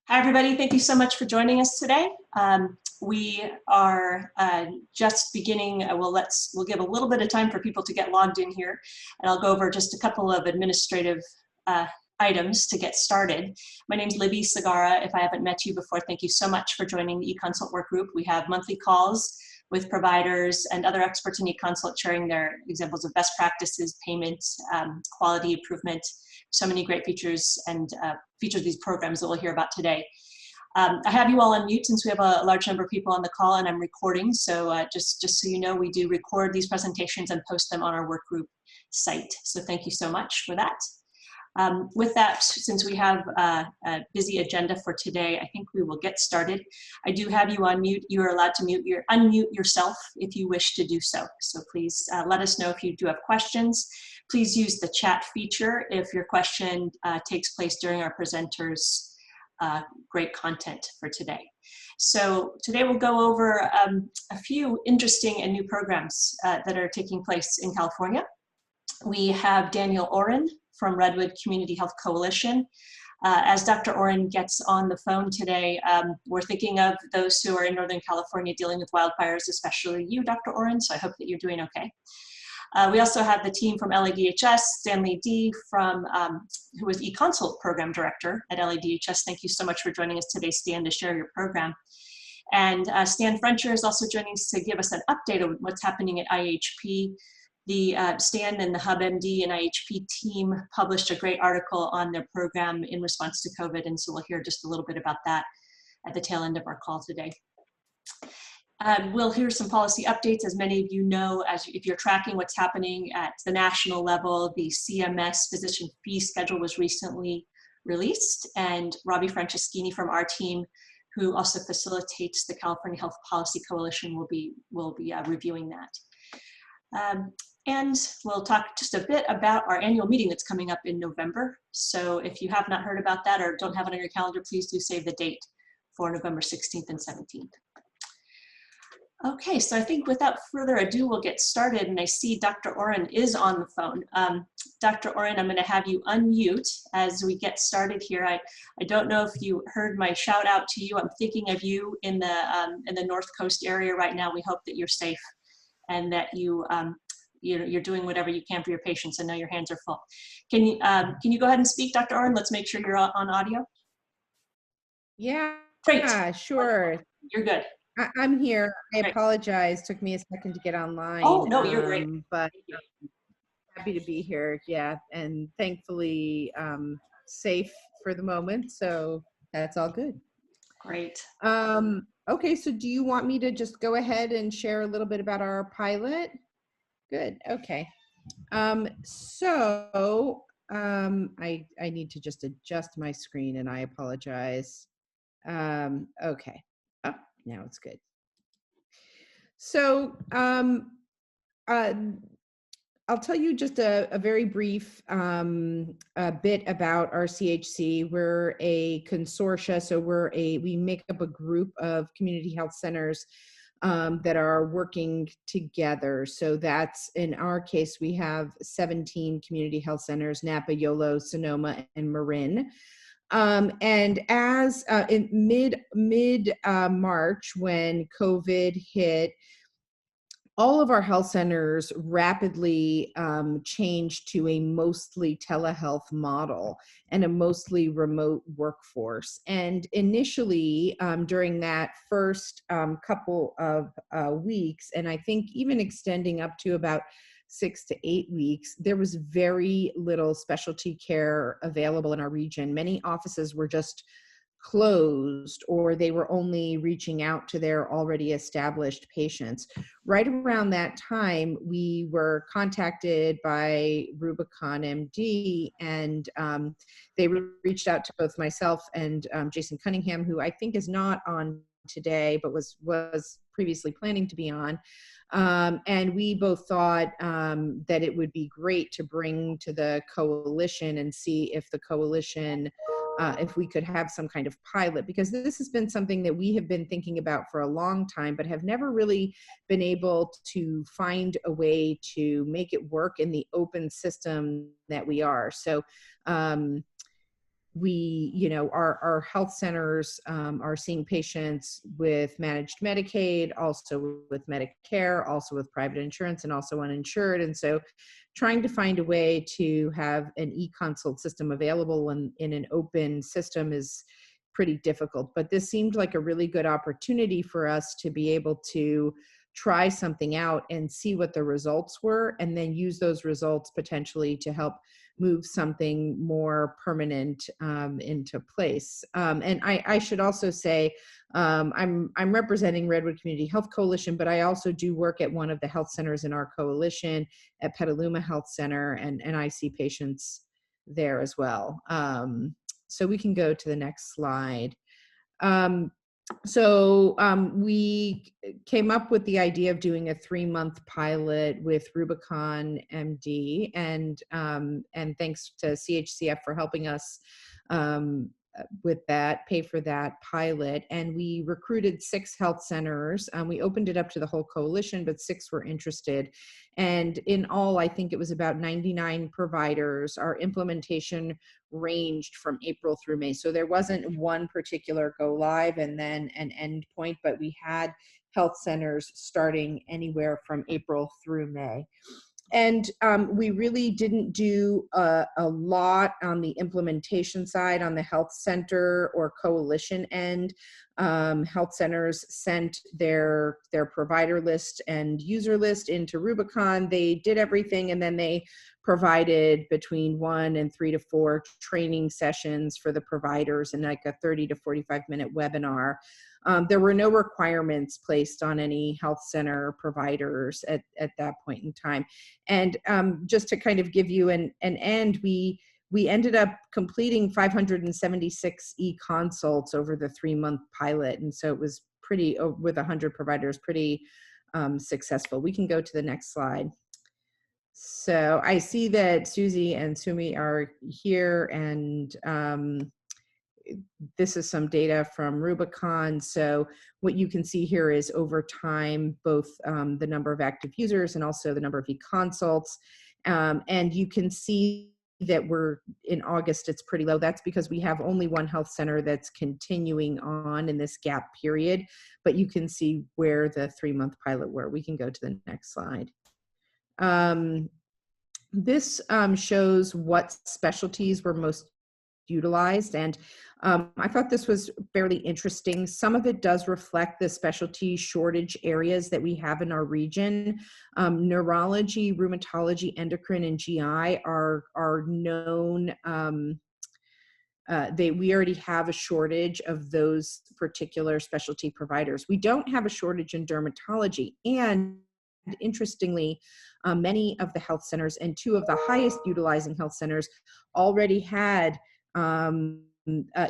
Hi, everybody. Thank you so much for joining us today. We are just beginning. We'll give a little bit of time for people to get logged in here, and I'll go over just a couple of administrative items to get started. My name is Libby Sagara. If I haven't met you before, thank you so much for joining the eConsult work group. We have monthly calls with providers and other experts in eConsult sharing their examples of best practices, payments, quality improvement, so many great features and features of these programs that we'll hear about today. I have you all on mute since we have a large number of people on the call and I'm recording. So just so you know, we do record these presentations and post them on our workgroup site. So thank you so much for that. With that, since we have a busy agenda for today, I think we will get started. I do have you on mute. You are allowed to unmute yourself if you wish to do so. So please let us know if you do have questions. Please use the chat feature if your question takes place during our presenters' great content for today. So today we'll go over a few interesting and new programs that are taking place in California. We have Danielle Oryn from Redwood Community Health Coalition. As Dr. Oryn gets on the phone today, we're thinking of those who are in Northern California dealing with wildfires, especially you, Dr. Oryn, so I hope that you're doing okay. We also have the team from LADHS, Stanley Dea, who is eConsult Program Director at LADHS. Thank you so much for joining us today, Stan, to share your program. And Stan Frencher is also joining us to give us an update on what's happening at IHP. The Stan and the HubMD and IHP team published a great article on their program in response to COVID, and so we'll hear just a little bit about that at the tail end of our call today. We'll hear some policy updates. As many of you know, if you're tracking what's happening at the national level, the CMS physician fee schedule was recently released, and Robbie Franceschini from our team, who also facilitates the California Health Policy Coalition, will be reviewing that. And we'll talk just a bit about our annual meeting that's coming up in November. So if you have not heard about that or don't have it on your calendar, please do save the date for November 16th and 17th. Okay, so I think without further ado, we'll get started. And I see Dr. Oryn is on the phone. Dr. Oryn, I'm going to have you unmute as we get started here. I don't know if you heard my shout out to you. I'm thinking of you in the North Coast area right now. We hope that you're safe and that you're doing whatever you can for your patients. I know your hands are full. Can you go ahead and speak, Dr. Oryn? Let's make sure you're on audio. Yeah, great. Sure. You're good. I'm here. I apologize. Took me a second to get online. Oh, no, you're great. But happy to be here. Yeah, and thankfully safe for the moment. So that's all good. Great. Okay, so do you want me to just go ahead and share a little bit about our pilot? Good. Okay. So I need to just adjust my screen, and I apologize. Okay. Oh, now it's good. So I'll tell you just a very brief bit about RCHC. We're a consortia, so we make up a group of community health centers that are working together. So that's, in our case, we have 17 community health centers: Napa, Yolo, Sonoma, and Marin. And as in mid-March, when COVID hit, all of our health centers rapidly changed to a mostly telehealth model and a mostly remote workforce. And initially, during that first couple of weeks, and I think even extending up to about 6 to 8 weeks, there was very little specialty care available in our region. Many offices were just closed, or they were only reaching out to their already established patients. Right around that time, we were contacted by Rubicon MD, and they reached out to both myself and Jason Cunningham, who I think is not on today, but was previously planning to be on. And we both thought that it would be great to bring to the coalition and see if the coalition, if we could have some kind of pilot, because this has been something that we have been thinking about for a long time, but have never really been able to find a way to make it work in the open system that we are. So we, our health centers are seeing patients with managed Medicaid, also with Medicare, also with private insurance, and also uninsured. And so trying to find a way to have an e-consult system available in an open system is pretty difficult. But this seemed like a really good opportunity for us to be able to try something out and see what the results were, and then use those results potentially to help move something more permanent into place. And I should also say, I'm representing Redwood Community Health Coalition, but I also do work at one of the health centers in our coalition at Petaluma Health Center, and I see patients there as well. So we can go to the next slide. We came up with the idea of doing a 3-month pilot with Rubicon MD, and thanks to CHCF for helping us with that, pay for that pilot. And we recruited 6 health centers. We opened it up to the whole coalition, but 6 were interested. And in all, I think it was about 99 providers. Our implementation ranged from April through May. So there wasn't one particular go live and then an end point, but we had health centers starting anywhere from April through May. And we really didn't do a lot on the implementation side on the health center or coalition end. Health centers sent their provider list and user list into Rubicon. They did everything, and then they provided between 1 and 3 to 4 training sessions for the providers and like a 30 to 45-minute webinar. There were no requirements placed on any health center providers at that point in time. And just to kind of give you an end, we ended up completing 576 e-consults over the 3-month pilot. And so it was pretty, with 100 providers, pretty successful. We can go to the next slide. So I see that Susie and Sumi are here, and this is some data from Rubicon. So what you can see here is over time, both the number of active users and also the number of e-consults. And you can see that we're in August, it's pretty low. That's because we have only one health center that's continuing on in this gap period, but you can see where the 3-month pilot were. We can go to the next slide. This shows what specialties were most utilized, and I thought this was fairly interesting. Some of it does reflect the specialty shortage areas that we have in our region. Neurology, rheumatology, endocrine, and GI are known. We already have a shortage of those particular specialty providers. We don't have a shortage in dermatology, and interestingly, many of the health centers and 2 of the highest utilizing health centers already had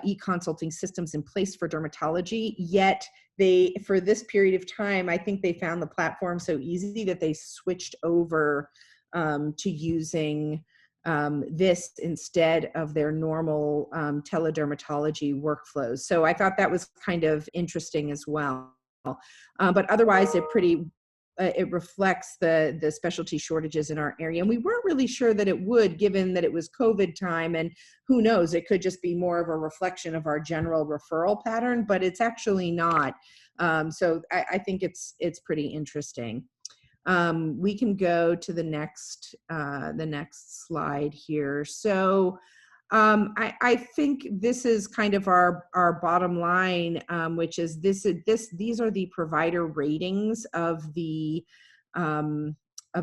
e-consulting systems in place for dermatology, yet for this period of time, I think they found the platform so easy that they switched over to using this instead of their normal teledermatology workflows. So I thought that was kind of interesting as well. But otherwise, it reflects the specialty shortages in our area. And we weren't really sure that it would, given that it was COVID time, and who knows, it could just be more of a reflection of our general referral pattern, but it's actually not. So I think it's pretty interesting. We can go to the next slide here. So I think this is kind of our bottom line, which is these are the provider ratings of the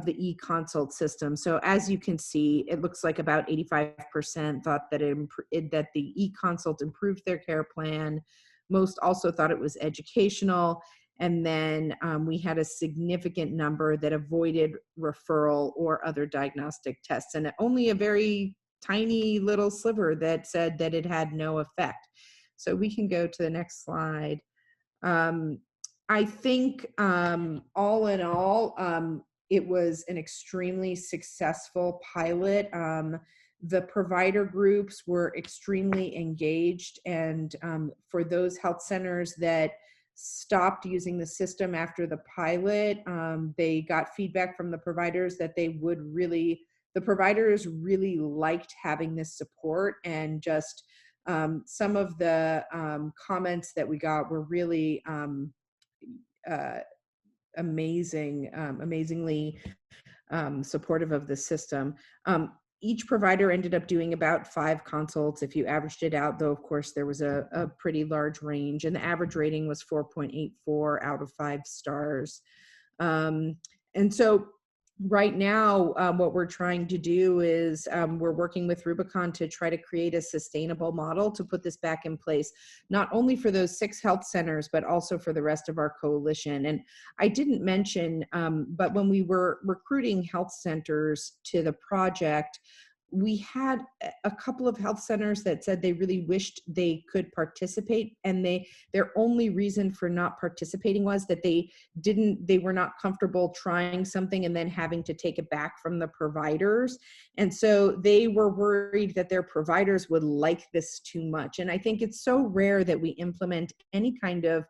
e-consult system. So as you can see, it looks like about 85% thought that that the e-consult improved their care plan. Most also thought it was educational. And then we had a significant number that avoided referral or other diagnostic tests, and only a very tiny little sliver that said that it had no effect. So we can go to the next slide. I think all in all, it was an extremely successful pilot. The provider groups were extremely engaged, and for those health centers that stopped using the system after the pilot, they got feedback from the providers that the providers really liked having this support, and just Some of the comments that we got were really amazingly supportive of the system. Each provider ended up doing about 5 consults if you averaged it out, though of course there was a pretty large range, and the average rating was 4.84 out of 5 stars. And so right now, what we're trying to do is we're working with Rubicon to try to create a sustainable model to put this back in place, not only for those 6 health centers, but also for the rest of our coalition. And I didn't mention, but when we were recruiting health centers to the project, we had a couple of health centers that said they really wished they could participate, and their only reason for not participating was that they were not comfortable trying something and then having to take it back from the providers. And so they were worried that their providers would like this too much. And I think it's so rare that we implement any kind of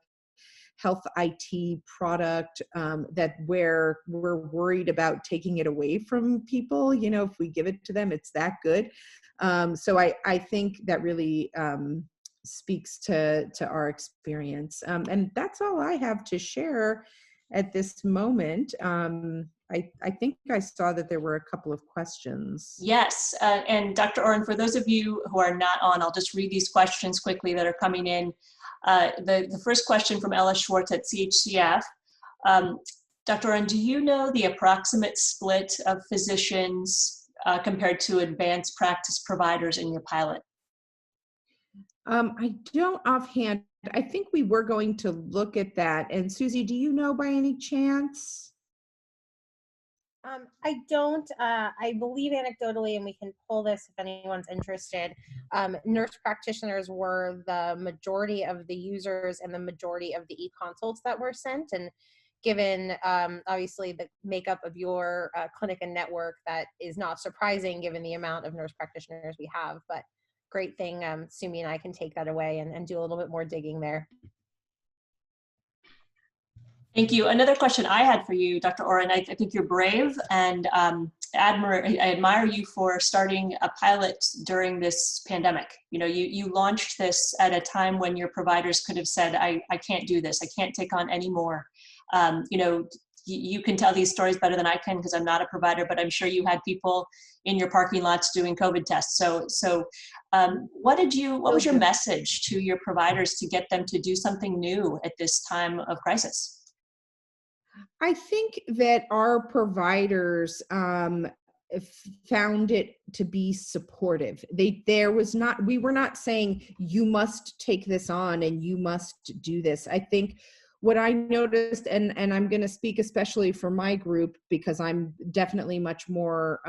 health IT product that where we're worried about taking it away from people. If we give it to them, it's that good. So I think that really speaks to our experience. And that's all I have to share at this moment. I think I saw that there were a couple of questions. Yes, and Dr. Oryn, for those of you who are not on, I'll just read these questions quickly that are coming in. The first question from Ella Schwartz at CHCF. Dr. Oryn, do you know the approximate split of physicians compared to advanced practice providers in your pilot? I don't offhand. I think we were going to look at that. And Susie, do you know by any chance? I don't. I believe anecdotally, and we can pull this if anyone's interested, nurse practitioners were the majority of the users and the majority of the e-consults that were sent. And given obviously the makeup of your clinic and network, that is not surprising given the amount of nurse practitioners we have. But great thing, Sumi and I can take that away and do a little bit more digging there. Thank you. Another question I had for you, Dr. Oryn, I think you're brave, and I admire you for starting a pilot during this pandemic. You launched this at a time when your providers could have said, I can't do this. I can't take on any more. You can tell these stories better than I can because I'm not a provider, but I'm sure you had people in your parking lots doing COVID tests. So what was your message to your providers to get them to do something new at this time of crisis? I think that our providers found it to be supportive. We were not saying you must take this on and you must do this. I think what I noticed, and I'm going to speak especially for my group because I'm definitely much more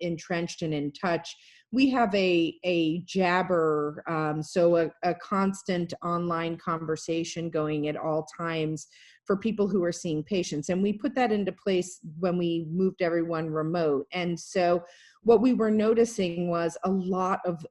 entrenched and in touch. We have a jabber, so a constant online conversation going at all times for people who are seeing patients. And we put that into place when we moved everyone remote. And so what we were noticing was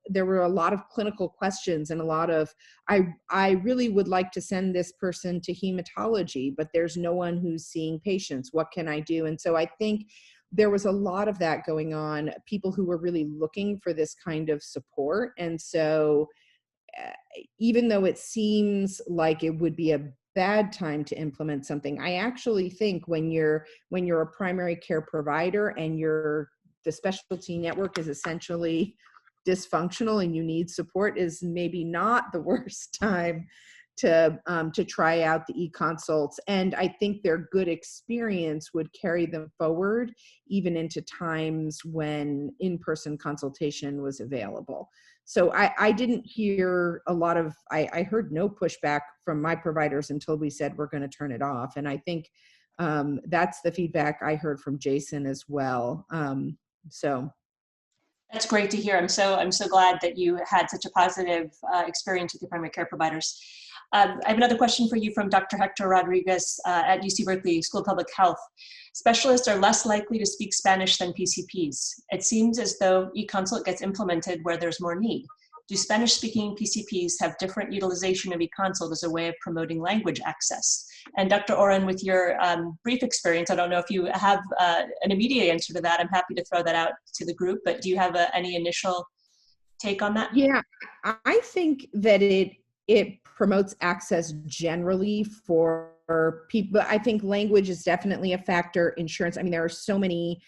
there were a lot of clinical questions and a lot of, I really would like to send this person to hematology, but there's no one who's seeing patients. What can I do? And so I think there was a lot of that going on, people who were really looking for this kind of support. And so even though it seems like it would be a bad time to implement something, I actually think when you're a primary care provider and the specialty network is essentially dysfunctional and you need support, is maybe not the worst time to try out the e-consults. And I think their good experience would carry them forward even into times when in-person consultation was available. So I didn't hear I heard no pushback from my providers until we said we're going to turn it off. And I think that's the feedback I heard from Jason as well. So that's great to hear. I'm so glad that you had such a positive experience with your primary care providers. I have another question for you from Dr. Hector Rodriguez at UC Berkeley School of Public Health. Specialists are less likely to speak Spanish than PCPs. It seems as though e-consult gets implemented where there's more need. Do Spanish-speaking PCPs have different utilization of e-consult as a way of promoting language access? And Dr. Oryn, with your brief experience, I don't know if you have an immediate answer to that. I'm happy to throw that out to the group, but do you have any initial take on that? Yeah, I think that it promotes access generally for people. I think language is definitely a factor. Insurance. I mean, there are so many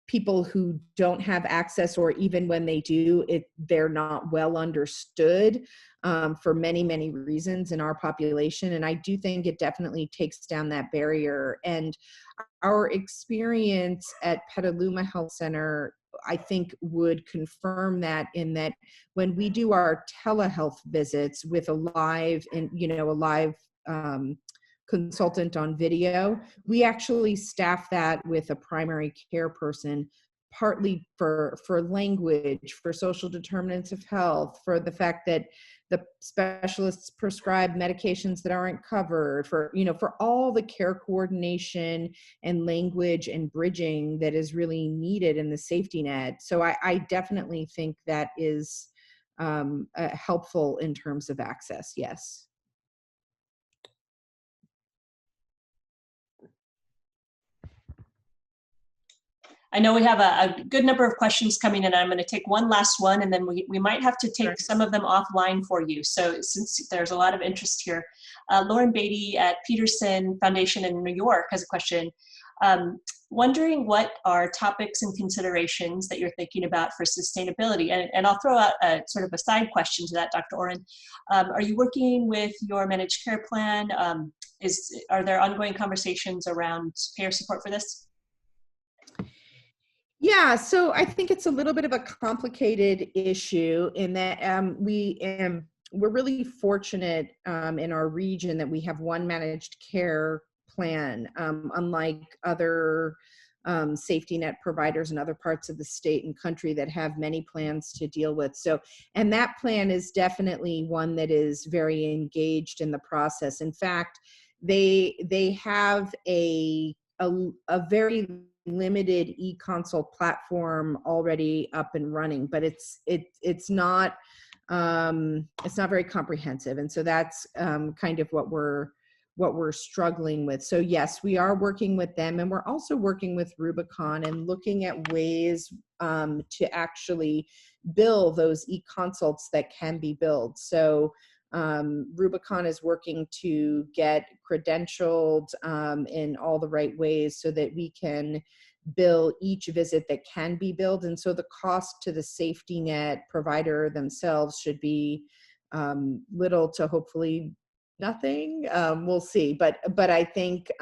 people who don't have access, or even when they do, they're not well understood for many, many reasons in our population. And I do think it definitely takes down that barrier. And our experience at Petaluma Health Center, I think, would confirm that, in that when we do our telehealth visits with a live consultant on video, we actually staff that with a primary care person, partly for language, for social determinants of health, for the fact that the specialists prescribe medications that aren't covered, for all the care coordination and language and bridging that is really needed in the safety net. So I definitely think that is helpful in terms of access. Yes. I know we have a good number of questions coming in. I'm going to take one last one, and then we might have to take some of them offline for you. So since there's a lot of interest here, Lauren Beatty at Peterson Foundation in New York has a question. Wondering what are topics and considerations that you're thinking about for sustainability? And I'll throw out a sort of a side question to that, Dr. Oryn. Are you working with your managed care plan? Are there ongoing conversations around payer support for this? Yeah, so I think it's a little bit of a complicated issue in that we're really fortunate in our region that we have one managed care plan, unlike other safety net providers in other parts of the state and country that have many plans to deal with. So, and that plan is definitely one that is very engaged in the process. In fact, they have a very limited e-consult platform already up and running, but it's not very comprehensive, and so that's kind of what we're struggling with. So yes, we are working with them, and we're also working with Rubicon and looking at ways to actually bill those e-consults that can be billed. So Rubicon is working to get credentialed in all the right ways so that we can bill each visit that can be billed. And so the cost to the safety net provider themselves should be little to hopefully nothing. We'll see. But I think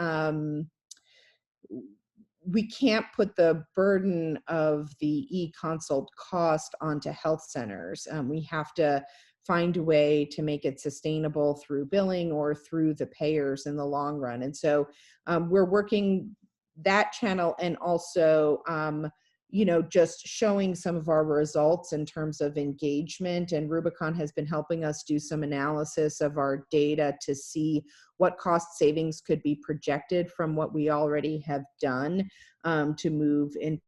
we can't put the burden of the e-consult cost onto health centers. We have to find a way to make it sustainable through billing or through the payers in the long run. And so we're working that channel, and also just showing some of our results in terms of engagement. And Rubicon has been helping us do some analysis of our data to see what cost savings could be projected from what we already have done to move into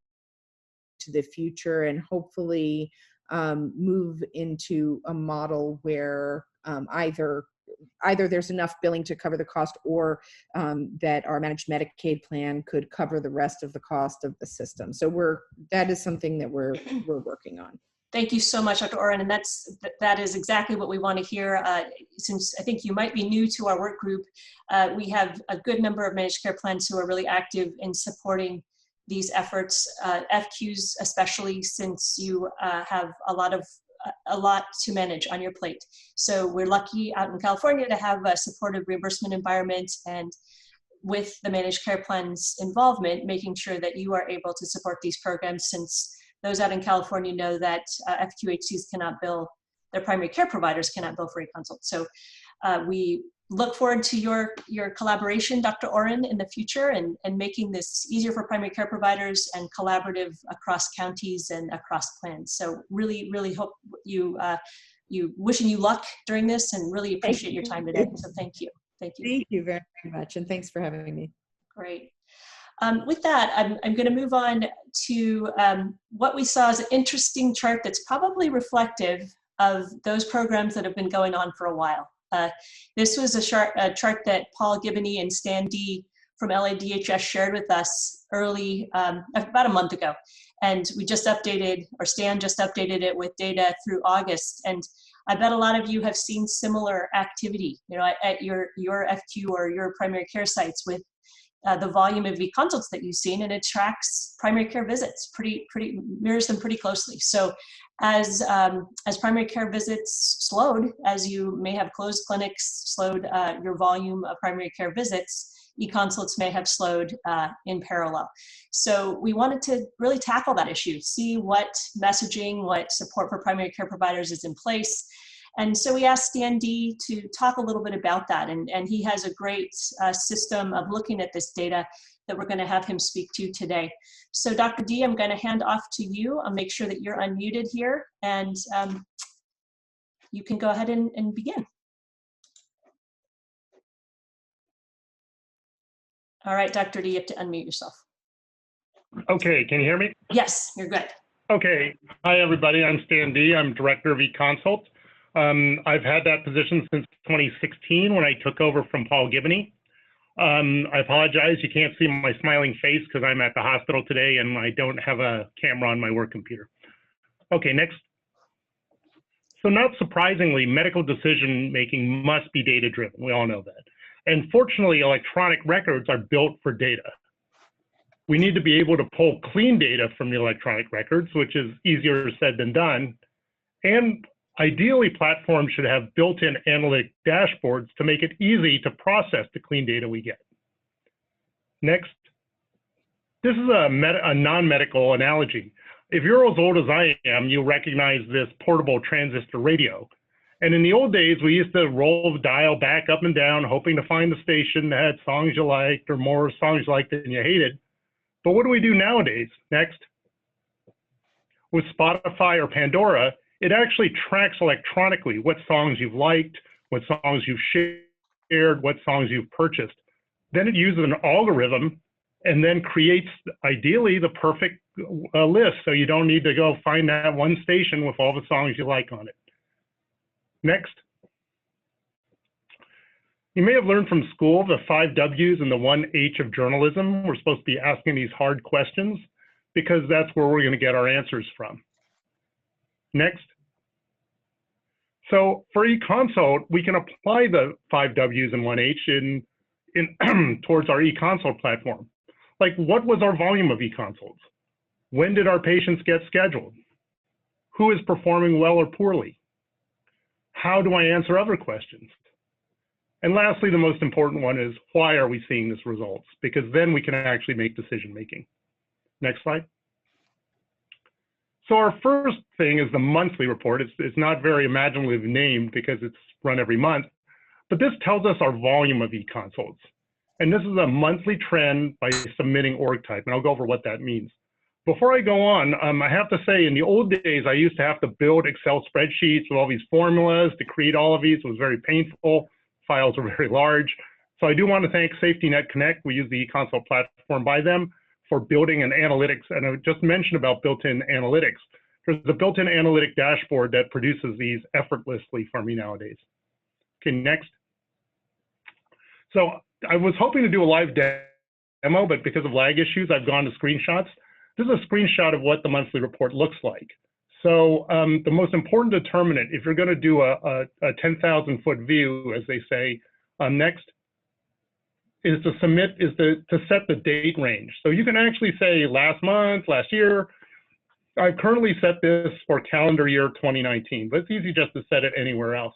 the future, and hopefully move into a model where either there's enough billing to cover the cost, or that our managed Medicaid plan could cover the rest of the cost of the system. So that is something that we're working on. Thank you so much, Dr. Oryn, and that is exactly what we want to hear. Since I think you might be new to our work group, we have a good number of managed care plans who are really active in supporting these efforts, FQs especially, since you have a lot to manage on your plate. So we're lucky out in California to have a supportive reimbursement environment, and with the managed care plan's involvement, making sure that you are able to support these programs, since those out in California know that FQHCs cannot bill, their primary care providers cannot bill for e-consult. So we look forward to your collaboration, Dr. Oryn, in the future, and making this easier for primary care providers and collaborative across counties and across plans. So really, really hope wishing you luck during this, and really appreciate your time today. So thank you. Thank you. Thank you very much. And thanks for having me. Great. With that, I'm going to move on to what we saw as an interesting chart that's probably reflective of those programs that have been going on for a while. This was a chart that Paul Giboney and Stan Dea from LADHS shared with us early, about a month ago. And we just updated, or Stan just updated it with data through August. And I bet a lot of you have seen similar activity, you know, at your FQ or your primary care sites with the volume of e-consults that you've seen, and it tracks primary care visits, mirrors them pretty closely. So as primary care visits slowed, as you may have closed clinics, slowed your volume of primary care visits, e-consults may have slowed in parallel. So we wanted to really tackle that issue, see what messaging, what support for primary care providers is in place. And so we asked Stan Dea to talk a little bit about that. And he has a great system of looking at this data that we're going to have him speak to today. So Dr. Dea, I'm going to hand off to you. I'll make sure that you're unmuted here, and you can go ahead and begin. All right, Dr. Dea, you have to unmute yourself. Okay, can you hear me? Yes, you're good. Okay, hi everybody, I'm Stan Dea, I'm Director of eConsult. I've had that position since 2016 when I took over from Paul Gibney. I apologize, you can't see my smiling face because I'm at the hospital today and I don't have a camera on my work computer. Okay, next. So not surprisingly, medical decision-making must be data-driven, we all know that. And fortunately, electronic records are built for data. We need to be able to pull clean data from the electronic records, which is easier said than done. And ideally, platforms should have built-in analytic dashboards to make it easy to process the clean data we get. Next, this is a non-medical analogy. If you're as old as I am, you'll recognize this portable transistor radio. And in the old days, we used to roll the dial back up and down, hoping to find the station that had songs you liked or more songs you liked than you hated. But what do we do nowadays? Next. With Spotify or Pandora, it actually tracks electronically what songs you've liked, what songs you've shared, what songs you've purchased. Then it uses an algorithm and then creates, ideally, the perfect list. So you don't need to go find that one station with all the songs you like on it. Next. You may have learned from school the 5 W's and the 1 H of journalism. We're supposed to be asking these hard questions because that's where we're going to get our answers from. Next. So for eConsult, we can apply the 5 W's and 1 H towards our eConsult platform. Like, what was our volume of eConsults? When did our patients get scheduled? Who is performing well or poorly? How do I answer other questions? And lastly, the most important one is, why are we seeing these results? Because then we can actually make decision making. Next slide. So our first thing is the monthly report. It's not very imaginatively named because it's run every month, but this tells us our volume of eConsults. And this is a monthly trend by submitting org type, and I'll go over what that means. Before I go on, I have to say, in the old days, I used to have to build Excel spreadsheets with all these formulas to create all of these. It was very painful. Files were very large. So I do want to thank SafetyNet Connect. We use the eConsult platform by them for building an analytics. And I just mentioned about built-in analytics. There's a built-in analytic dashboard that produces these effortlessly for me nowadays. Okay, next. So I was hoping to do a live demo, but because of lag issues, I've gone to screenshots. This is a screenshot of what the monthly report looks like. So the most important determinant, if you're going to do a 10,000-foot view, as they say, next, is to set the date range. So you can actually say last month, last year. I've currently set this for calendar year 2019, but it's easy just to set it anywhere else.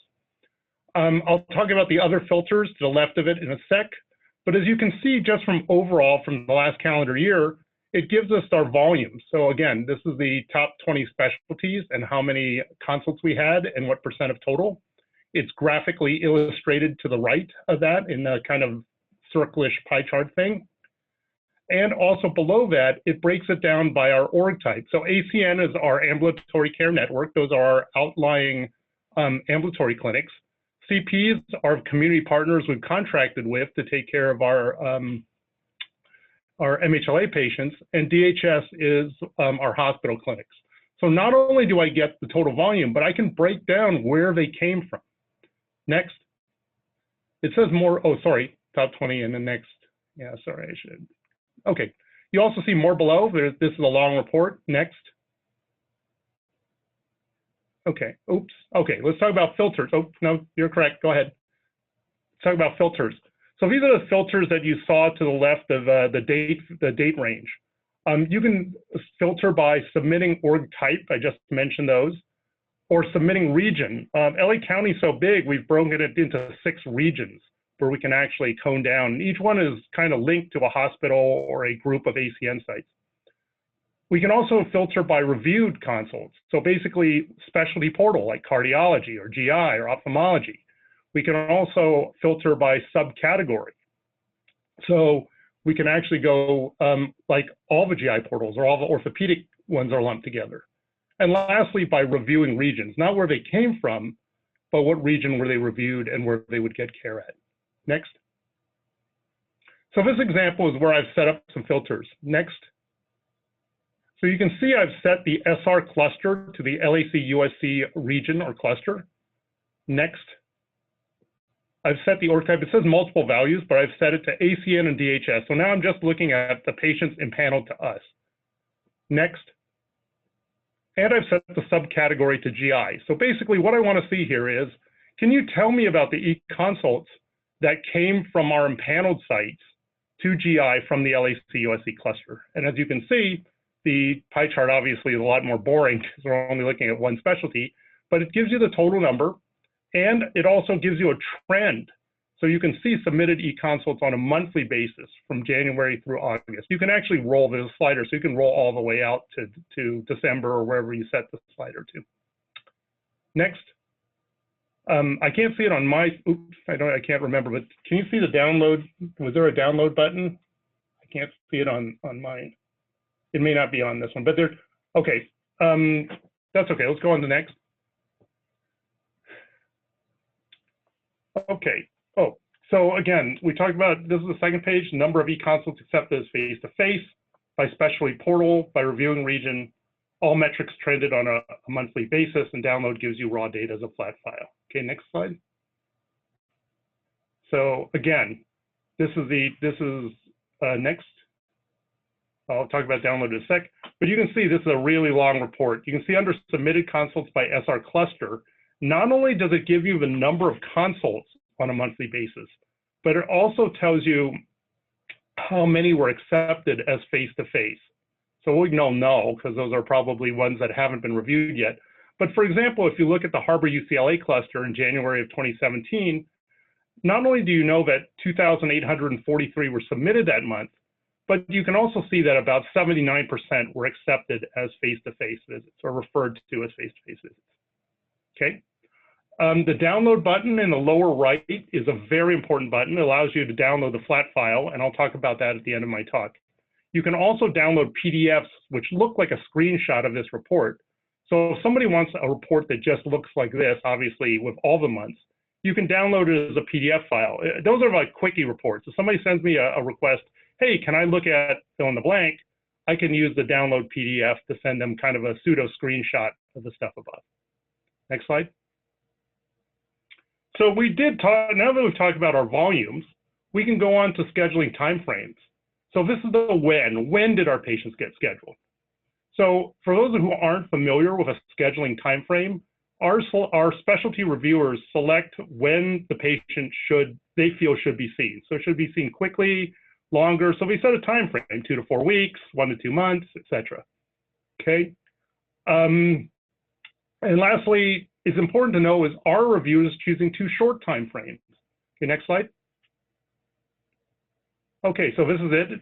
I'll talk about the other filters to the left of it in a sec. But as you can see, just from overall from the last calendar year, it gives us our volume. So again, this is the top 20 specialties and how many consults we had and what % of total. It's graphically illustrated to the right of that in a kind of circlish pie chart thing. And also below that, it breaks it down by our org type. So ACN is our ambulatory care network. Those are our outlying ambulatory clinics. CPs are community partners we've contracted with to take care of our MHLA patients, and DHS is our hospital clinics. So not only do I get the total volume, but I can break down where they came from. Next. It says more, oh, sorry, top 20 and the next. Yeah, sorry, I should. Okay, You also see more below. This is a long report. Next. Okay, oops. Okay, let's talk about filters. Oh, no, you're correct. Go ahead. Let's talk about filters. So these are the filters that you saw to the left of the date range. You can filter by submitting org type. I just mentioned those. Or submitting region. LA County is so big, we've broken it into 6 regions where we can actually cone down. Each one is kind of linked to a hospital or a group of ACN sites. We can also filter by reviewed consults. So basically specialty portal like cardiology or GI or ophthalmology. We can also filter by subcategory. So we can actually go like all the GI portals or all the orthopedic ones are lumped together. And lastly, by reviewing regions, not where they came from, but what region were they reviewed and where they would get care at. Next. So this example is where I've set up some filters. Next. So you can see I've set the SR cluster to the LAC-USC region or cluster. Next. I've set the org type. It says multiple values, but I've set it to ACN and DHS. So now I'm just looking at the patients impaneled to us. Next. And I've set the subcategory to GI. So basically what I want to see here is, can you tell me about the e-consults that came from our impaneled sites to GI from the LAC-USC cluster? And as you can see, the pie chart obviously is a lot more boring because we're only looking at one specialty, but it gives you the total number, and it also gives you a trend. So you can see submitted e-consults on a monthly basis from January through August. You can actually roll the slider, so you can roll all the way out to December or wherever you set the slider to. Next. I can't see it on my, oops, I can't remember, but can you see the download? Was there a download button? I can't see it on mine. It may not be on this one, but there, okay. That's okay, let's go on to next. Okay. Oh, so again, we talked about, this is the second page, number of e-consults accepted as face-to-face, by specialty portal, by reviewing region, all metrics trended on a monthly basis, and download gives you raw data as a flat file. Okay, next slide. So again, this is next. I'll talk about download in a sec, but you can see this is a really long report. You can see under submitted consults by SR cluster, not only does it give you the number of consults on a monthly basis, but it also tells you how many were accepted as face-to-face. So we know no, because those are probably ones that haven't been reviewed yet. But for example, if you look at the Harbor UCLA cluster in January of 2017, not only do you know that 2,843 were submitted that month, but you can also see that about 79% were accepted as face-to-face visits or referred to as face-to-face visits. Okay. The download button in the lower right is a very important button. It allows you to download the flat file, and I'll talk about that at the end of my talk. You can also download PDFs, which look like a screenshot of this report. So if somebody wants a report that just looks like this, obviously with all the months, you can download it as a PDF file. Those are like quickie reports. If somebody sends me a request, hey, can I look at fill in the blank? I can use the download PDF to send them kind of a pseudo screenshot of the stuff above. Next slide. So we did talk, now that we've talked about our volumes, we can go on to scheduling timeframes. So this is the when did our patients get scheduled? So for those who aren't familiar with a scheduling timeframe, our specialty reviewers select when the patient they feel should be seen. So it should be seen quickly, longer. So we set a time frame, 2 to 4 weeks, 1 to 2 months, etc. Okay. And lastly, it's important to know is our reviewers choosing too short time frames? Okay, next slide. Okay, so this is it.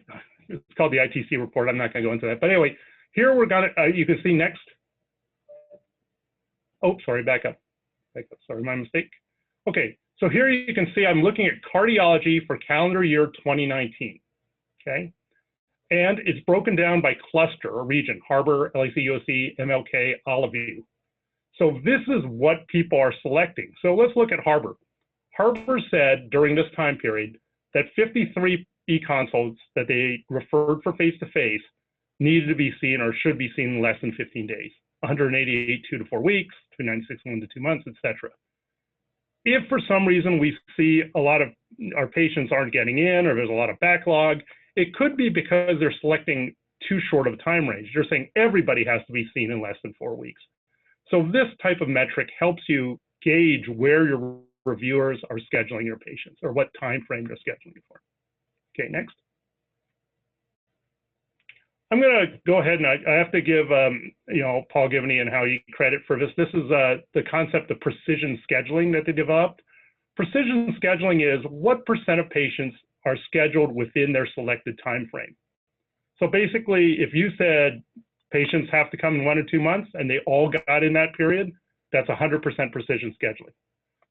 It's called the ITC report. I'm not going to go into that. But anyway, here we're going to, you can see next. Oh, sorry, back up. Sorry, my mistake. Okay, so here you can see I'm looking at cardiology for calendar year 2019. Okay, and it's broken down by cluster or region: Harbor, LAC-USC, MLK, Olive View. So this is what people are selecting. So let's look at Harbor. Harbor said during this time period that 53 e-consults that they referred for face-to-face needed to be seen or should be seen in less than 15 days. 188, 2 to 4 weeks, 296, 1 to 2 months, etc. If for some reason we see a lot of our patients aren't getting in or there's a lot of backlog, it could be because they're selecting too short of a time range. They're saying everybody has to be seen in less than 4 weeks. So this type of metric helps you gauge where your reviewers are scheduling your patients or what time frame they're scheduling for. Okay, next. I'm going to go ahead and I have to give Paul Givney and Howie credit for this. This is the concept of precision scheduling that they developed. Precision scheduling is what % of patients are scheduled within their selected time frame. So basically, if you said patients have to come in 1 or 2 months and they all got in that period, that's 100% precision scheduling.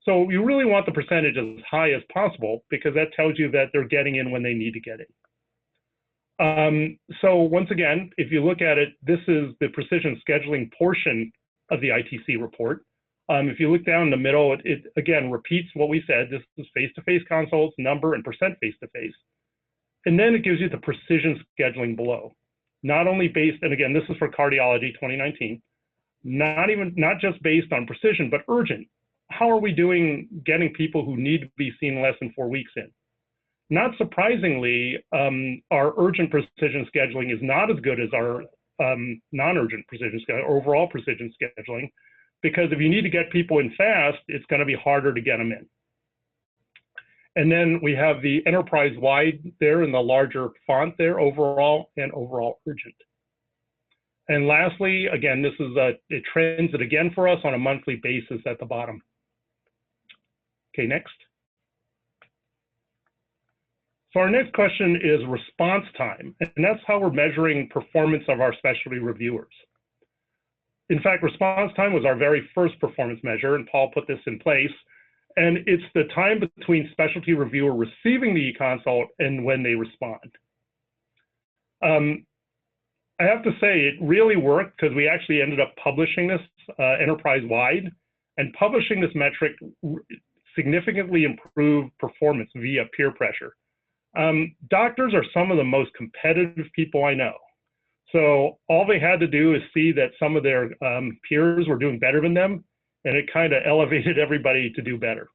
So you really want the percentage as high as possible because that tells you that they're getting in when they need to get in. So once again, if you look at it, this is the precision scheduling portion of the ITC report. If you look down in the middle, it again repeats what we said. This is face-to-face consults, number, and % face-to-face. And then it gives you the precision scheduling below. Not only based, and again, this is for cardiology 2019, not just based on precision, but urgent. How are we doing getting people who need to be seen less than 4 weeks in? Not surprisingly, our urgent precision scheduling is not as good as our non-urgent precision scheduling, overall precision scheduling, because if you need to get people in fast, it's going to be harder to get them in. And then we have the enterprise-wide there in the larger font there, overall and overall urgent. And lastly, again, this is it trends it again for us on a monthly basis at the bottom. Okay, next. So our next question is response time, and that's how we're measuring performance of our specialty reviewers. In fact, response time was our very first performance measure, and Paul put this in place. And it's the time between specialty reviewer receiving the e-consult and when they respond. I have to say it really worked because we actually ended up publishing this enterprise-wide, and publishing this metric significantly improved performance via peer pressure. Doctors are some of the most competitive people I know. So all they had to do is see that some of their peers were doing better than them, and it kind of elevated everybody to do better.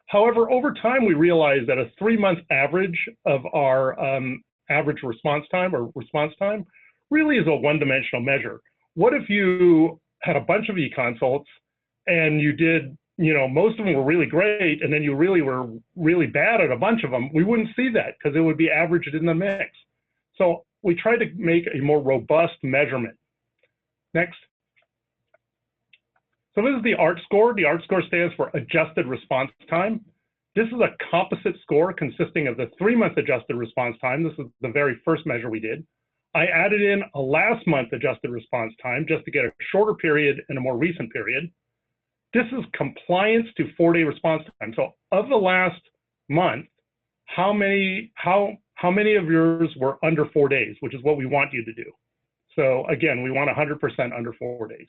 However, over time, we realized that a 3-month average of our average response time really is a one-dimensional measure. What if you had a bunch of e-consults and you did, most of them were really great, and then you really were really bad at a bunch of them? We wouldn't see that because it would be averaged in the mix. So we tried to make a more robust measurement. Next. So this is the ART score. The ART score stands for adjusted response time. This is a composite score consisting of the 3-month adjusted response time. This is the very first measure we did. I added in a last month adjusted response time just to get a shorter period and a more recent period. This is compliance to 4-day response time. So of the last month, how many of yours were under 4 days, which is what we want you to do. So again, we want 100% under 4 days.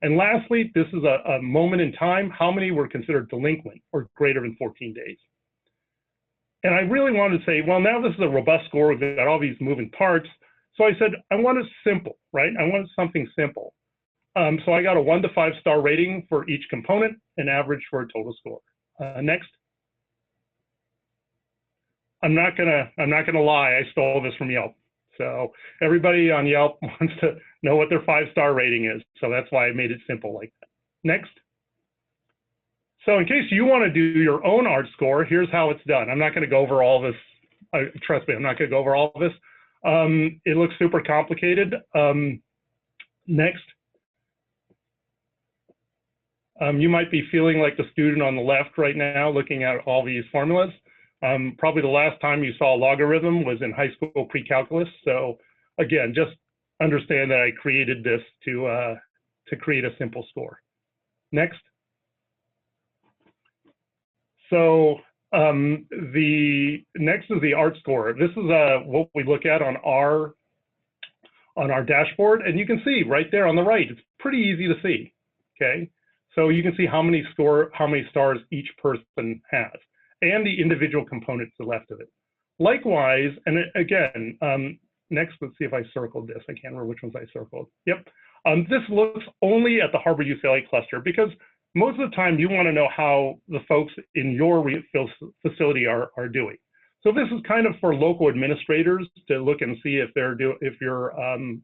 And lastly, this is a moment in time. How many were considered delinquent or greater than 14 days? And I really wanted to say, well, now this is a robust score. We've got all these moving parts. So I said, I want it simple, right? I wanted something simple. So I got a 1 to 5 star rating for each component, an average for a total score. Next. I'm not gonna lie. I stole this from Yelp. So everybody on Yelp wants to know what their 5-star rating is. So that's why I made it simple like that. Next. So in case you want to do your own ART score, here's how it's done. I'm not going to go over all this. Trust me, I'm not going to go over all of this. It looks super complicated. Next. You might be feeling like the student on the left right now looking at all these formulas. Probably the last time you saw a logarithm was in high school pre-calculus. So again, just understand that I created this to create a simple score. Next. So the next is the ART score. This is what we look at on our dashboard, and you can see right there on the right. It's pretty easy to see. Okay, so you can see how many stars each person has, and the individual components to the left of it. Likewise, and again, next, let's see if I circled this. I can't remember which ones I circled. Yep. This looks only at the Harbor UCLA cluster because most of the time you want to know how the folks in your facility are doing. So this is kind of for local administrators to look and see if your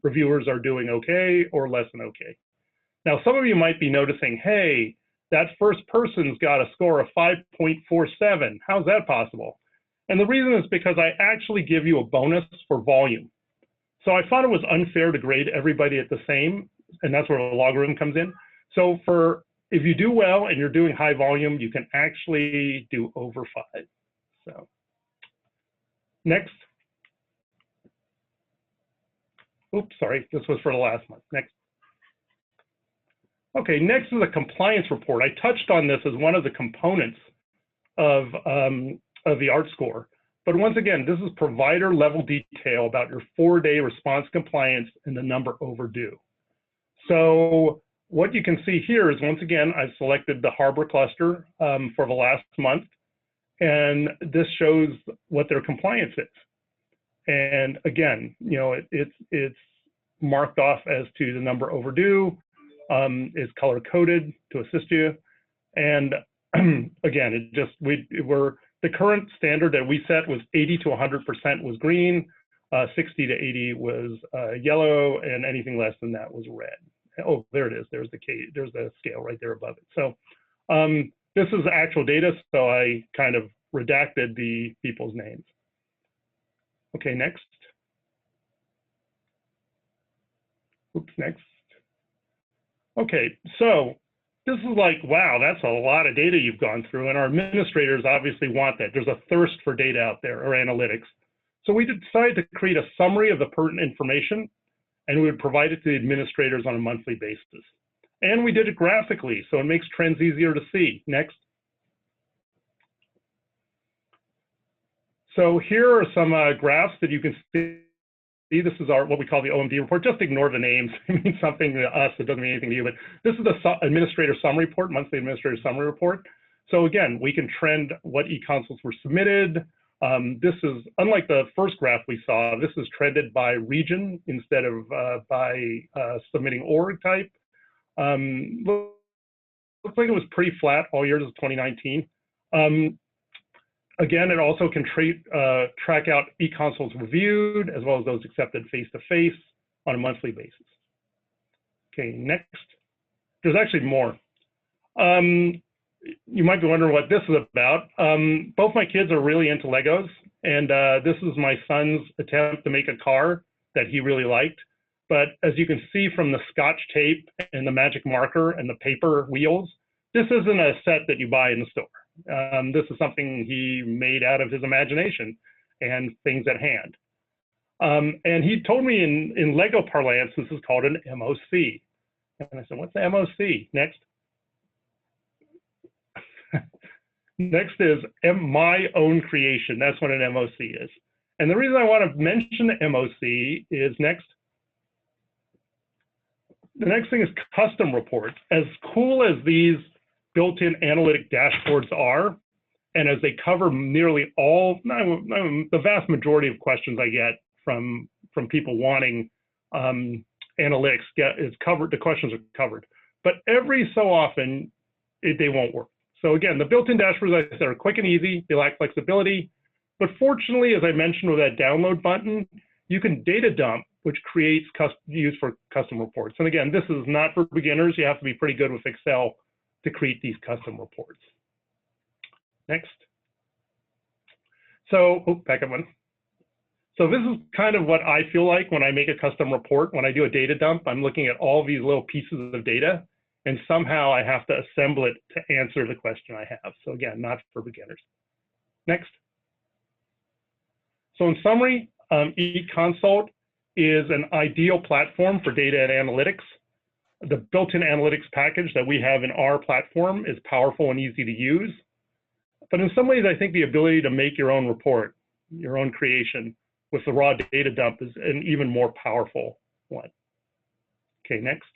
reviewers are doing okay or less than okay. Now, some of you might be noticing, hey, that first person's got a score of 5.47. How's that possible? And the reason is because I actually give you a bonus for volume. So I thought it was unfair to grade everybody at the same, and that's where the logarithm comes in. So if you do well and you're doing high volume, you can actually do over 5. So next. Oops, sorry, this was for the last month. Next. Okay, next is a compliance report. I touched on this as one of the components of the ART score. But once again, this is provider level detail about your 4-day response compliance and the number overdue. So what you can see here is, once again, I've selected the Harbor cluster for the last month, and this shows what their compliance is. And again, you know, it's marked off as to the number overdue, is color coded to assist you. And again, the current standard that we set was 80 to 100% was green, 60 to 80 was yellow, and anything less than that was red. Oh, there it is. There's the scale right there above it. So this is actual data, so I kind of redacted the people's names. Okay, next. Oops, next. Okay, so this is like, wow, that's a lot of data you've gone through, and our administrators obviously want that. There's a thirst for data out there, or analytics. So we decided to create a summary of the pertinent information, and we would provide it to the administrators on a monthly basis. And we did it graphically, so it makes trends easier to see. Next. So here are some graphs that you can see. This is what we call the OMD report. Just ignore the names. It means something to us. It doesn't mean anything to you. But this is the administrator summary report, monthly administrator summary report. So again, we can trend what e-consults were submitted. This is, unlike the first graph we saw, this is trended by region instead of by submitting org type. Looks like it was pretty flat all years of 2019. Again, it also can track out e-consults reviewed as well as those accepted face-to-face on a monthly basis. Okay, next. There's actually more. You might be wondering what this is about. Both my kids are really into Legos, and this is my son's attempt to make a car that he really liked. But as you can see from the Scotch tape and the magic marker and the paper wheels, this isn't a set that you buy in the store. This is something he made out of his imagination and things at hand. And he told me in Lego parlance, this is called an MOC. And I said, what's the MOC? Next. Next is my own creation. That's what an MOC is. And the reason I want to mention the MOC is next. The next thing is custom reports. As cool as these built-in analytic dashboards are, and as they cover nearly all, the vast majority of questions I get from people wanting analytics is covered, the questions are covered. But every so often, they won't work. So again, the built-in dashboards, I said, are quick and easy. They lack flexibility. But fortunately, as I mentioned with that download button, you can data dump, which creates use for custom reports. And again, this is not for beginners. You have to be pretty good with Excel to create these custom reports. Next. So, back up one. So this is kind of what I feel like when I make a custom report. When I do a data dump, I'm looking at all these little pieces of data, and somehow I have to assemble it to answer the question I have. So again, not for beginners. Next. So in summary, eConsult is an ideal platform for data and analytics. The built-in analytics package that we have in our platform is powerful and easy to use. But in some ways, I think the ability to make your own report, your own creation with the raw data dump is an even more powerful one. Okay, next.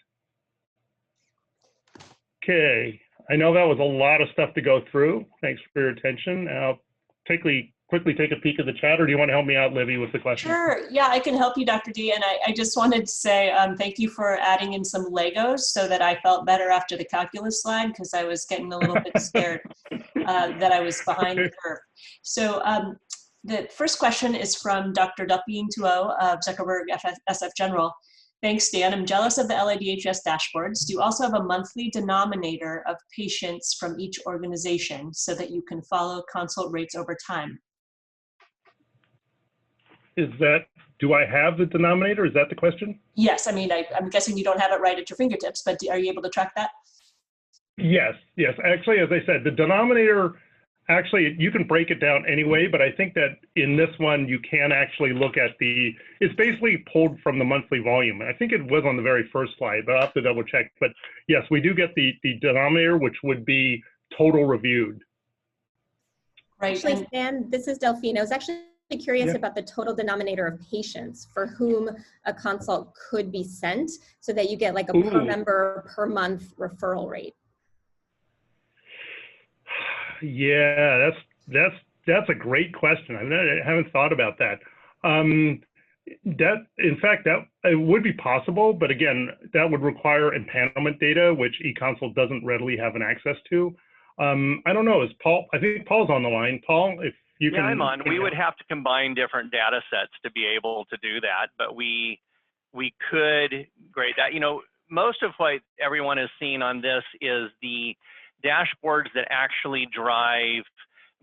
Okay, I know that was a lot of stuff to go through. Thanks for your attention. I'll quickly take a peek at the chat, or do you want to help me out, Libby, with the question? Sure, yeah, I can help you, Dr. Dea, and I just wanted to say thank you for adding in some Legos so that I felt better after the calculus slide, because I was getting a little bit scared that I was behind the curve. So The first question is from Dr. Delphine Tuot of Zuckerberg SF General. Thanks, Dan. I'm jealous of the LADHS dashboards. Do you also have a monthly denominator of patients from each organization so that you can follow consult rates over time? Do I have the denominator? Is that the question? Yes, I mean, I'm guessing you don't have it right at your fingertips, but are you able to track that? Yes. Actually, as I said, the denominator, actually, you can break it down anyway, but I think that in this one, you can actually look at it's basically pulled from the monthly volume. I think it was on the very first slide, but I'll have to double check. But yes, we do get the denominator, which would be total reviewed. Right. Actually, Stan, this is Delphine. I was actually curious about the total denominator of patients for whom a consult could be sent so that you get like a per member per month referral rate. Yeah, that's a great question. I haven't thought about that. In fact, it would be possible, but again, that would require empanelment data, which eConsult doesn't readily have an access to. I don't know. I think Paul's on the line. Paul, if you can. Yeah, I'm on. We would have to combine different data sets to be able to do that, but we could grade that. You know, most of what everyone has seen on this is the dashboards that actually drive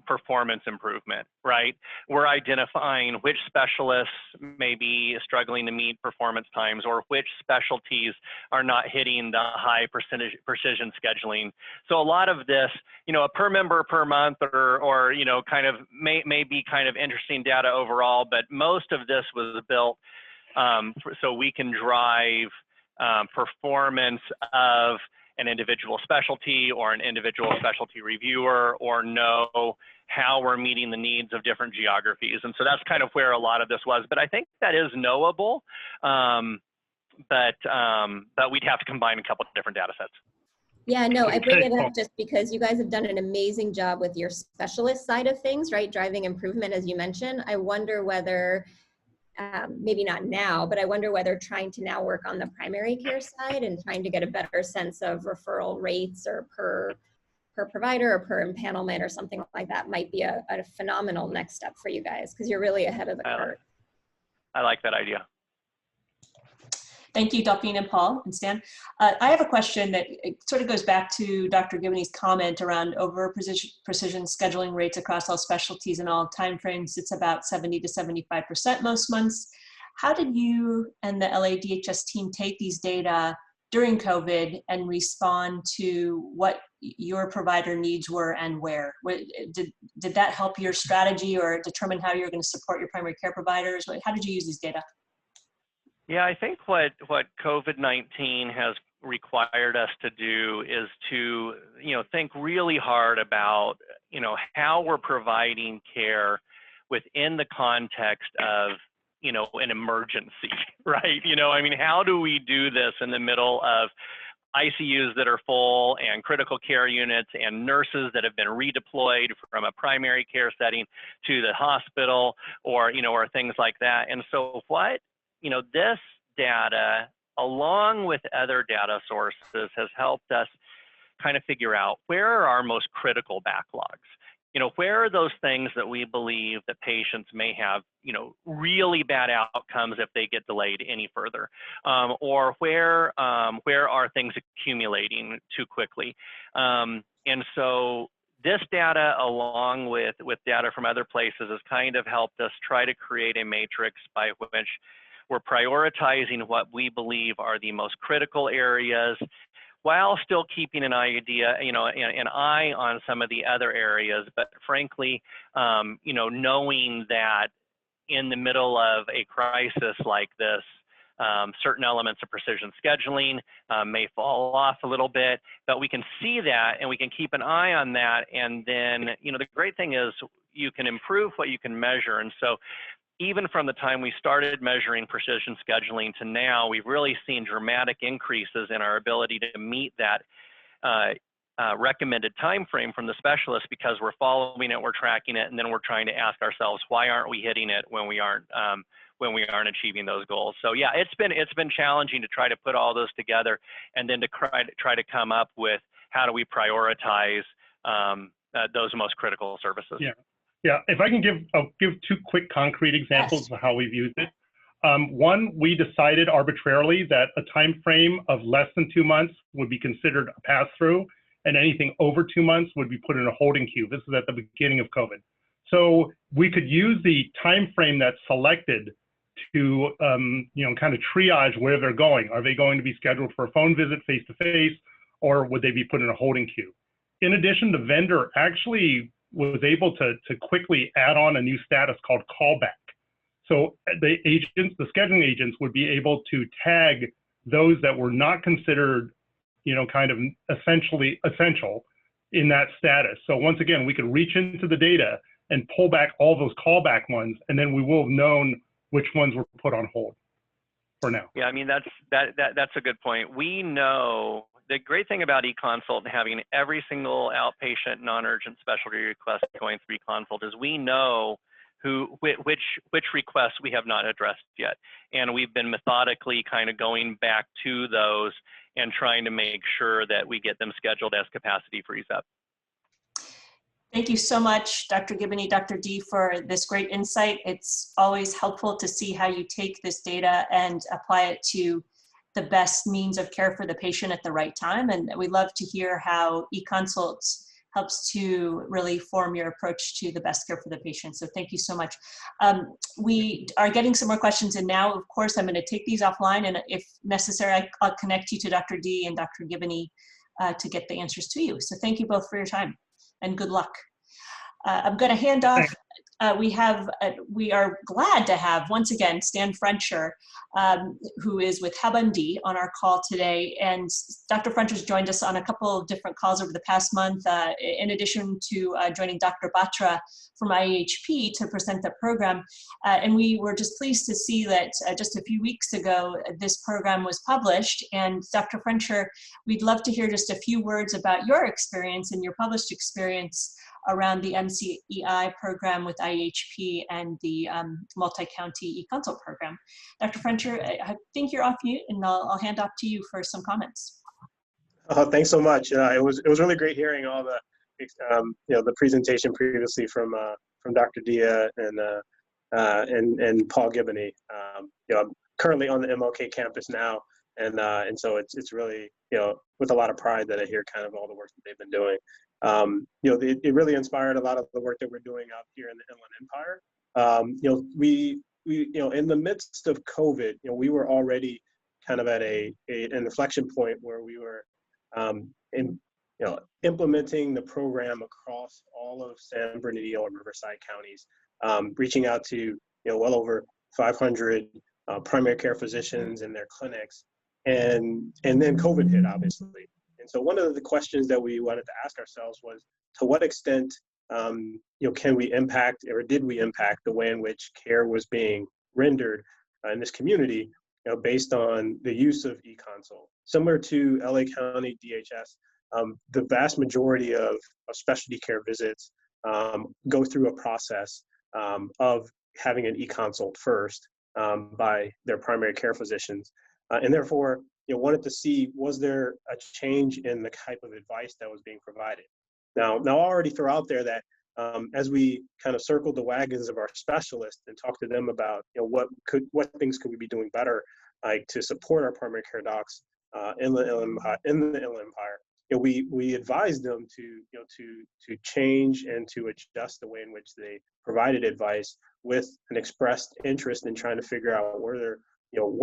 performance improvement, right? We're identifying which specialists may be struggling to meet performance times or which specialties are not hitting the high precision scheduling. So a lot of this, you know, a per member per month or you know, kind of may be kind of interesting data overall, but most of this was built so we can drive performance of an individual specialty or an individual specialty reviewer, or know how we're meeting the needs of different geographies. And so that's kind of where a lot of this was. But I think that is knowable, but we'd have to combine a couple of different data sets. Yeah, no, I bring it up just because you guys have done an amazing job with your specialist side of things, right? Driving improvement, as you mentioned. I wonder whether maybe not now, but I wonder whether trying to now work on the primary care side and trying to get a better sense of referral rates or per provider or per empanelment or something like that might be a phenomenal next step for you guys, because you're really ahead of the curve. I like that idea. Thank you, Delphine and Paul and Stan. I have a question that sort of goes back to Dr. Gibney's comment around precision scheduling rates across all specialties and all timeframes. It's about 70 to 75% most months. How did you and the LADHS team take these data during COVID and respond to what your provider needs were and where? Did that help your strategy or determine how you're going to support your primary care providers? How did you use these data? Yeah, I think what COVID-19 has required us to do is to, you know, think really hard about, you know, how we're providing care within the context of, you know, an emergency, right? You know, I mean, how do we do this in the middle of ICUs that are full and critical care units and nurses that have been redeployed from a primary care setting to the hospital, or, you know, or things like that? And so this data, along with other data sources, has helped us kind of figure out where are our most critical backlogs. You know, where are those things that we believe that patients may have, you know, really bad outcomes if they get delayed any further, or where are things accumulating too quickly. And so this data, along with data from other places, has kind of helped us try to create a matrix by which we're prioritizing what we believe are the most critical areas, while still keeping an eye on some of the other areas. But frankly, you know, knowing that in the middle of a crisis like this, certain elements of precision scheduling may fall off a little bit, but we can see that and we can keep an eye on that. And then, you know, the great thing is you can improve what you can measure. And so even from the time we started measuring precision scheduling to now, we've really seen dramatic increases in our ability to meet that recommended time frame from the specialist, because we're following it, we're tracking it, and then we're trying to ask ourselves, why aren't we hitting it when we aren't achieving those goals? So yeah, it's been challenging to try to put all those together, and then to try to come up with how do we prioritize those most critical services. Yeah. Yeah, if I can I'll give two quick concrete examples Yes. of how we've used it. One, we decided arbitrarily that a time frame of less than 2 months would be considered a pass-through, and anything over 2 months would be put in a holding queue. This is at the beginning of COVID. So we could use the time frame that's selected to kind of triage where they're going. Are they going to be scheduled for a phone visit face-to-face, or would they be put in a holding queue? In addition, the vendor actually was able to quickly add on a new status called callback. So the scheduling agents would be able to tag those that were not considered, kind of essential in that status. So once again, we could reach into the data and pull back all those callback ones, and then we will have known which ones were put on hold for now. Yeah, I mean, that's a good point. We know the great thing about eConsult and having every single outpatient non-urgent specialty request going through eConsult is we know which requests we have not addressed yet. And we've been methodically kind of going back to those and trying to make sure that we get them scheduled as capacity frees up. Thank you so much, Dr. Gibney, Dr. Dea, for this great insight. It's always helpful to see how you take this data and apply it to the best means of care for the patient at the right time. And we love to hear how eConsult helps to really form your approach to the best care for the patient. So thank you so much. We are getting some more questions in now. Of course, I'm going to take these offline, and if necessary, I'll connect you to Dr. Dea and Dr. Gibney to get the answers to you. So thank you both for your time, and good luck. I'm going to hand off. We are glad to have, once again, Stan Frencher, who is with HubMD on our call today. And Dr. Frencher's joined us on a couple of different calls over the past month, in addition to joining Dr. Batra from IHP to present the program. And we were just pleased to see that just a few weeks ago, this program was published. And Dr. Frencher, we'd love to hear just a few words about your experience and your published experience around the MCEI program with IHP and the multi-county eConsult program. Dr. Frencher, I think you're off mute, and I'll hand off to you for some comments. Thanks so much. It was really great hearing all the the presentation previously from Dr. Dea and Paul Gibney. I'm currently on the MLK campus now, and so it's really with a lot of pride that I hear kind of all the work that they've been doing. It really inspired a lot of the work that we're doing out here in the Inland Empire. We in the midst of COVID, we were already kind of at an inflection point where we were implementing the program across all of San Bernardino and Riverside counties, reaching out to well over 500 primary care physicians and their clinics, and then COVID hit, obviously. And so one of the questions that we wanted to ask ourselves was, to what extent can we impact, or did we impact, the way in which care was being rendered in this community based on the use of eConsult? Similar to LA County DHS, the vast majority of specialty care visits go through a process of having an eConsult first by their primary care physicians. And therefore, wanted to see, was there a change in the type of advice that was being provided? Now I already throw out there that as we kind of circled the wagons of our specialists and talked to them about what things could we be doing better, like to support our primary care docs in the Inland Empire, we advised them to change and to adjust the way in which they provided advice, with an expressed interest in trying to figure out were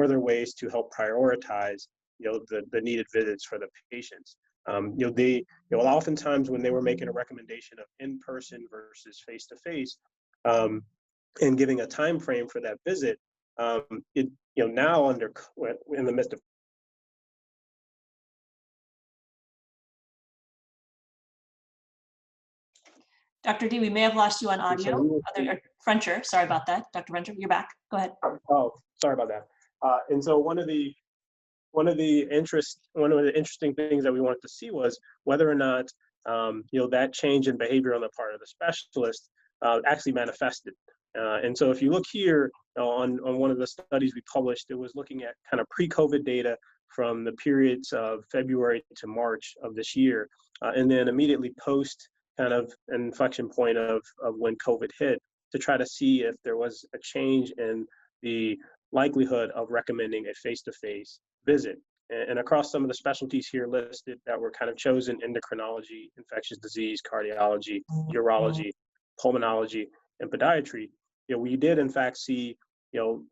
there ways to help prioritize the needed visits for the patients. Oftentimes when they were making a recommendation of in-person versus face-to-face, and giving a time frame for that visit, now in the midst of Dr. Dea, we may have lost you on audio. Frencher, sorry about that. Dr. Frencher, you're back. Go ahead. Oh, sorry about that. And so one of the interesting things that we wanted to see was whether or not that change in behavior on the part of the specialist actually manifested. And so if you look here on one of the studies we published, it was looking at kind of pre-COVID data from the periods of February to March of this year, and then immediately post kind of an inflection point of when COVID hit, to try to see if there was a change in the likelihood of recommending a face-to-face visit. And across some of the specialties here listed that were kind of chosen, endocrinology, infectious disease, cardiology, urology, pulmonology, and podiatry, we did in fact see,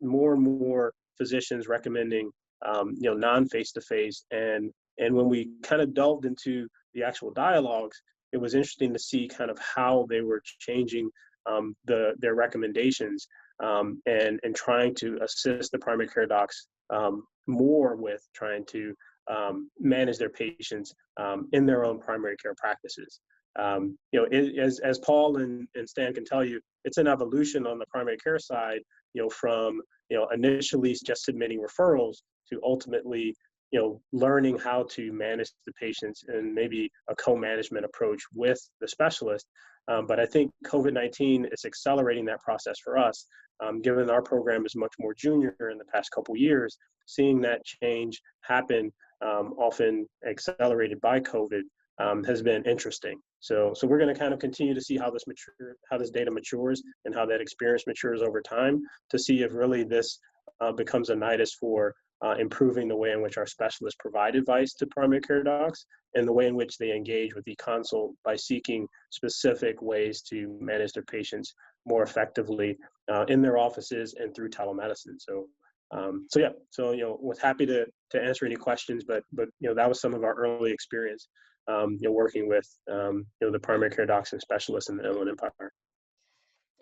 more and more physicians recommending, non-face-to-face. And when we kind of delved into the actual dialogues, it was interesting to see kind of how they were changing their recommendations, and trying to assist the primary care docs more with trying to manage their patients in their own primary care practices. As Paul and Stan can tell you, it's an evolution on the primary care side, from initially just submitting referrals to ultimately learning how to manage the patients and maybe a co-management approach with the specialist. But I think COVID-19 is accelerating that process for us, given our program is much more junior in the past couple years. Seeing that change happen, often accelerated by COVID, has been interesting. So we're going to kind of continue to see how this data matures and how that experience matures over time, to see if really this becomes a nidus for improving the way in which our specialists provide advice to primary care docs, and the way in which they engage with e-consult by seeking specific ways to manage their patients more effectively in their offices and through telemedicine. So was happy to answer any questions, but that was some of our early experience, working with the primary care docs and specialists in the Inland Empire.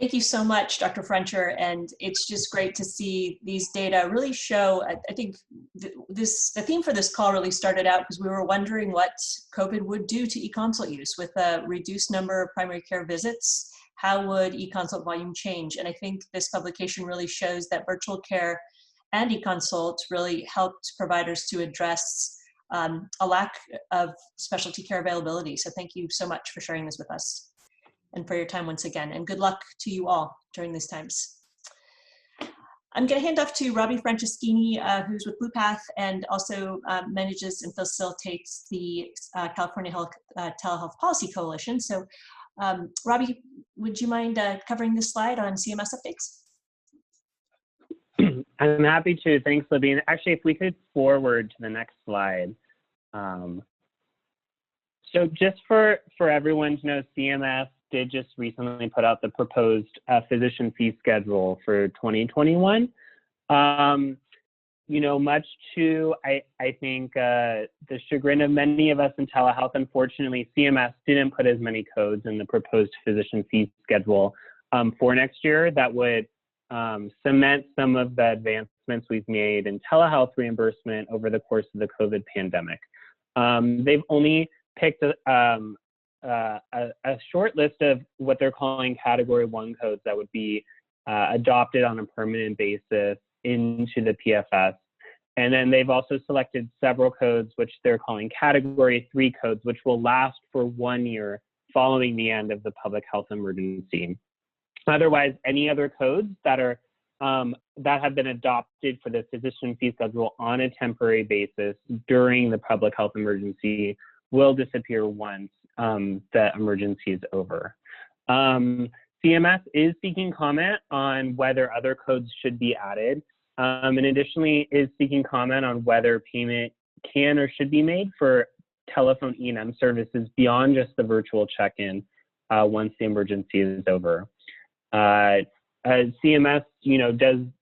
Thank you so much, Dr. Frencher. And it's just great to see these data really show. I think the theme for this call really started out because we were wondering what COVID would do to e-consult use with a reduced number of primary care visits. How would e-consult volume change? And I think this publication really shows that virtual care and e-consult really helped providers to address a lack of specialty care availability. So thank you so much for sharing this with us and for your time once again. And good luck to you all during these times. I'm going to hand off to Robbie Franceschini, who's with BluePath and also manages and facilitates the California Telehealth Policy Coalition. So Robbie, would you mind covering this slide on CMS updates? I'm happy to. Thanks, Libby. And actually, if we could forward to the next slide. So just for everyone to know, CMS did just recently put out the proposed physician fee schedule for 2021. Much to, I think, the chagrin of many of us in telehealth, unfortunately, CMS didn't put as many codes in the proposed physician fee schedule for next year that would cement some of the advancements we've made in telehealth reimbursement over the course of the COVID pandemic. They've only picked a short list of what they're calling Category 1 codes that would be adopted on a permanent basis into the PFS. And then they've also selected several codes, which they're calling Category 3 codes, which will last for 1 year following the end of the public health emergency. Otherwise, any other codes that are that have been adopted for the physician fee schedule on a temporary basis during the public health emergency will disappear once the emergency is over. CMS is seeking comment on whether other codes should be added, and additionally is seeking comment on whether payment can or should be made for telephone E&M services beyond just the virtual check-in once the emergency is over. CMS,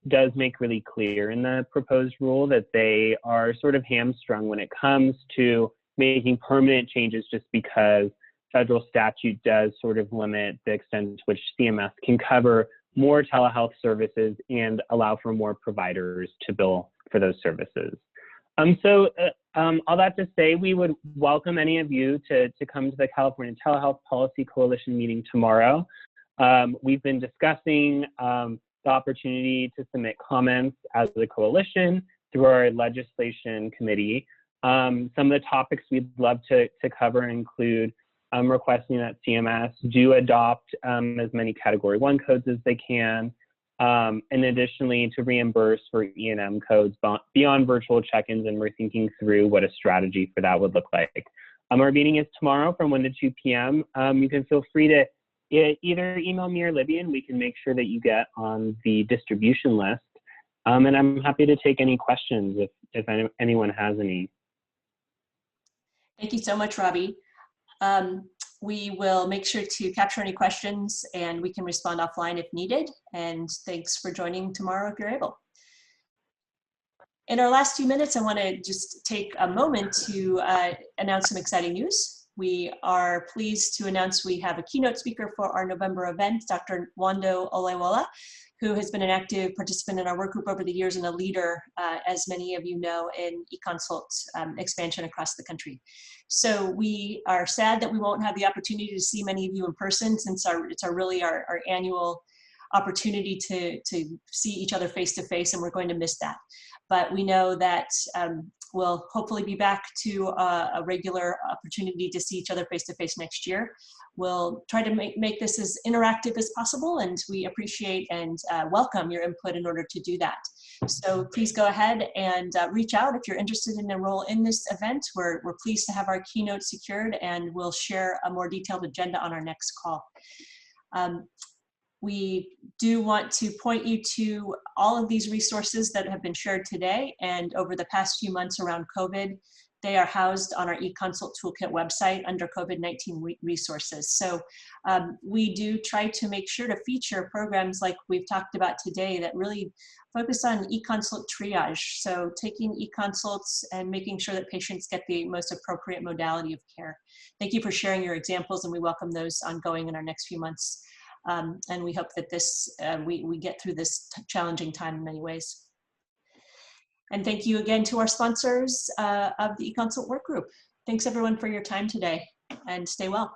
does make really clear in the proposed rule that they are sort of hamstrung when it comes to making permanent changes, just because federal statute does sort of limit the extent to which CMS can cover more telehealth services and allow for more providers to bill for those services. All that to say, we would welcome any of you to come to the California Telehealth Policy Coalition meeting tomorrow. We've been discussing the opportunity to submit comments as a coalition through our legislation committee. Some of the topics we'd love to cover include requesting that CMS do adopt as many Category 1 codes as they can, and additionally to reimburse for E&M codes beyond virtual check-ins, and we're thinking through what a strategy for that would look like. Our meeting is tomorrow from 1 to 2 p.m. You can feel free to either email me or Libby, and we can make sure that you get on the distribution list. And I'm happy to take any questions if anyone has any. Thank you so much, Robbie. We will make sure to capture any questions and we can respond offline if needed. And thanks for joining tomorrow if you're able. In our last few minutes, I want to just take a moment to announce some exciting news. We are pleased to announce we have a keynote speaker for our November event, Dr. Wando Olewola, who has been an active participant in our work group over the years and a leader, as many of you know, in eConsult expansion across the country. So we are sad that we won't have the opportunity to see many of you in person, since it's really our annual opportunity to see each other face to face, and we're going to miss that. But we know that we'll hopefully be back to a regular opportunity to see each other face to face next year. We'll try to make this as interactive as possible, and we appreciate and welcome your input in order to do that. So please go ahead and reach out if you're interested in enroll in this event. We're pleased to have our keynote secured, and we'll share a more detailed agenda on our next call. We do want to point you to all of these resources that have been shared today and over the past few months around COVID. They are housed on our eConsult Toolkit website under COVID-19 resources. So we do try to make sure to feature programs like we've talked about today that really focus on eConsult triage. So taking eConsults and making sure that patients get the most appropriate modality of care. Thank you for sharing your examples, and we welcome those ongoing in our next few months. And we hope that we get through this challenging time in many ways. And thank you again to our sponsors of the eConsult Work Group. Thanks everyone for your time today, and stay well.